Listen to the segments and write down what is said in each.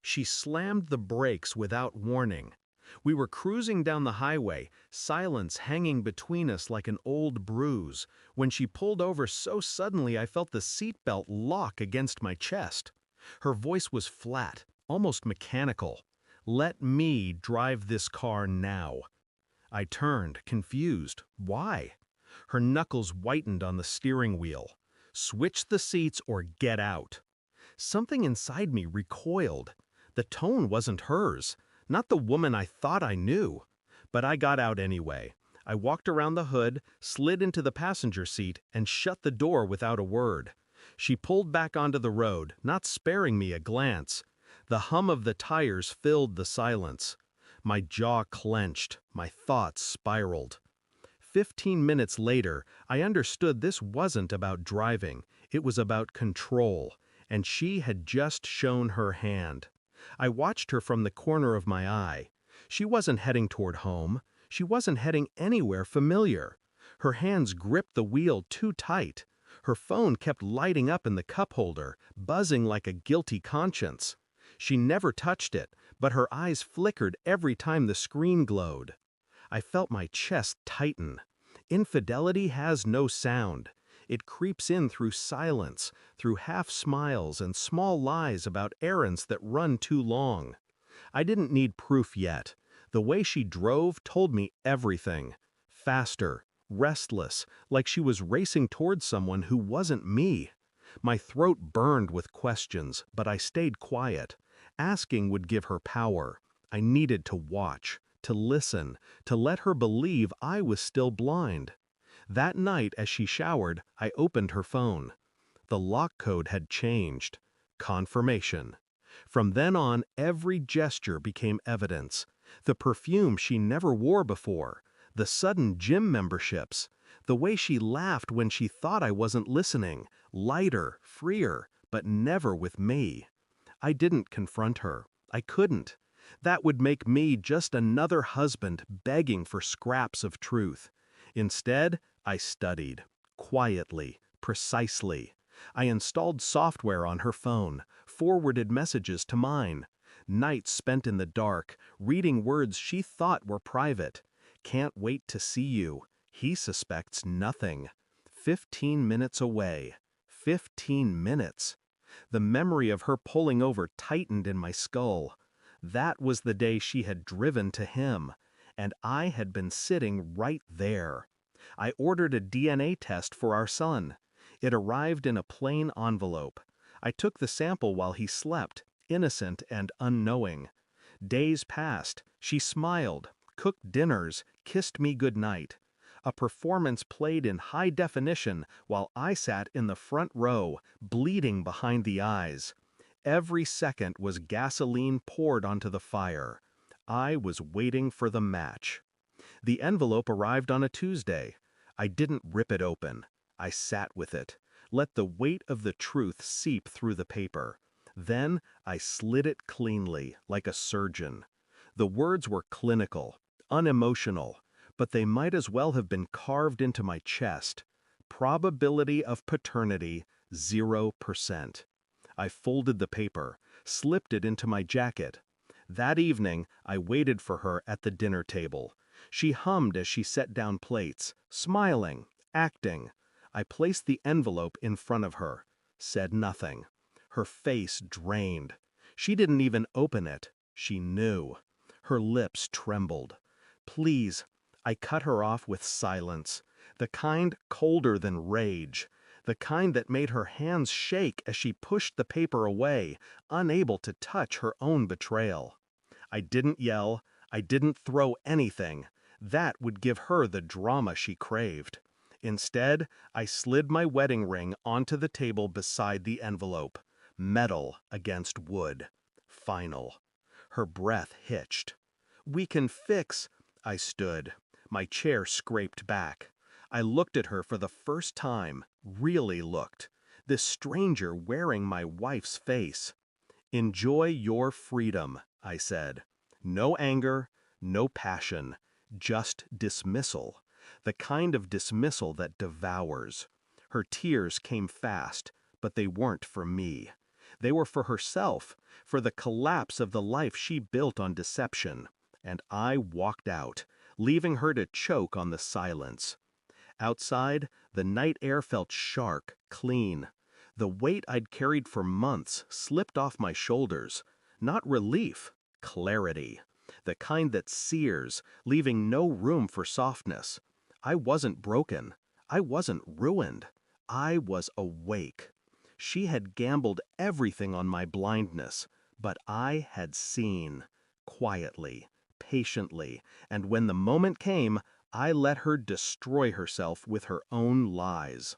She slammed the brakes without warning. We were cruising down the highway, silence hanging between us like an old bruise, when she pulled over so suddenly I felt the seatbelt lock against my chest. Her voice was flat, almost mechanical. "Let me drive this car now." I turned, confused. Why? Her knuckles whitened on the steering wheel. "Switch the seats or get out." Something inside me recoiled. The tone wasn't hers, not the woman I thought I knew. But I got out anyway. I walked around the hood, slid into the passenger seat, and shut the door without a word. She pulled back onto the road, not sparing me a glance. The hum of the tires filled the silence. My jaw clenched, my thoughts spiraled. 15 minutes later, I understood this wasn't about driving, it was about control, and she had just shown her hand. I watched her from the corner of my eye. She wasn't heading toward home. She wasn't heading anywhere familiar. Her hands gripped the wheel too tight. Her phone kept lighting up in the cup holder, buzzing like a guilty conscience. She never touched it, but her eyes flickered every time the screen glowed. I felt my chest tighten. Infidelity has no sound. It creeps in through silence, through half smiles and small lies about errands that run too long. I didn't need proof yet. The way she drove told me everything. Faster, restless, like she was racing towards someone who wasn't me. My throat burned with questions, but I stayed quiet. Asking would give her power. I needed to watch, to listen, to let her believe I was still blind. That night, as she showered, I opened her phone. The lock code had changed. Confirmation. From then on, every gesture became evidence. The perfume she never wore before, the sudden gym memberships, the way she laughed when she thought I wasn't listening, lighter, freer, but never with me. I didn't confront her. I couldn't. That would make me just another husband begging for scraps of truth. Instead, I studied. Quietly, precisely. I installed software on her phone, forwarded messages to mine. Nights spent in the dark, reading words she thought were private. "Can't wait to see you. He suspects nothing." 15 minutes away. 15 minutes. The memory of her pulling over tightened in my skull. That was the day she had driven to him, and I had been sitting right there. I ordered a DNA test for our son. It arrived in a plain envelope. I took the sample while he slept, innocent and unknowing. Days passed. She smiled, cooked dinners, kissed me goodnight. A performance played in high definition while I sat in the front row, bleeding behind the eyes. Every second was gasoline poured onto the fire. I was waiting for the match. The envelope arrived on a Tuesday. I didn't rip it open. I sat with it, let the weight of the truth seep through the paper. Then I slid it cleanly, like a surgeon. The words were clinical, unemotional, but they might as well have been carved into my chest. Probability of paternity, 0%. I folded the paper, slipped it into my jacket. That evening, I waited for her at the dinner table. She hummed as she set down plates, smiling, acting. I placed the envelope in front of her, said nothing. Her face drained. She didn't even open it. She knew. Her lips trembled. "Please," I cut her off with silence, the kind colder than rage, the kind that made her hands shake as she pushed the paper away, unable to touch her own betrayal. I didn't yell. I didn't throw anything. That would give her the drama she craved. Instead, I slid my wedding ring onto the table beside the envelope. Metal against wood. Final. Her breath hitched. "We can fix—" I stood. My chair scraped back. I looked at her for the first time, really looked. This stranger wearing my wife's face. "Enjoy your freedom," I said. No anger, no passion, just dismissal. The kind of dismissal that devours. Her tears came fast, but they weren't for me. They were for herself, for the collapse of the life she built on deception. And I walked out, leaving her to choke on the silence. Outside, the night air felt sharp, clean. The weight I'd carried for months slipped off my shoulders. Not relief, clarity. The kind that sears, leaving no room for softness. I wasn't broken. I wasn't ruined. I was awake. She had gambled everything on my blindness, but I had seen. Quietly, patiently, and when the moment came, I let her destroy herself with her own lies.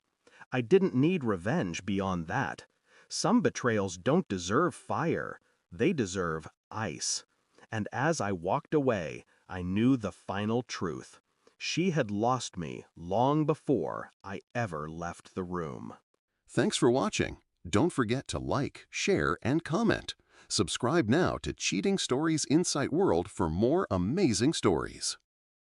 I didn't need revenge beyond that. Some betrayals don't deserve fire. They deserve ice. And as I walked away, I knew the final truth. She had lost me long before I ever left the room. Thanks for watching. Don't forget to like, share, and comment. Subscribe now to Cheating Stories Insight World for more amazing stories.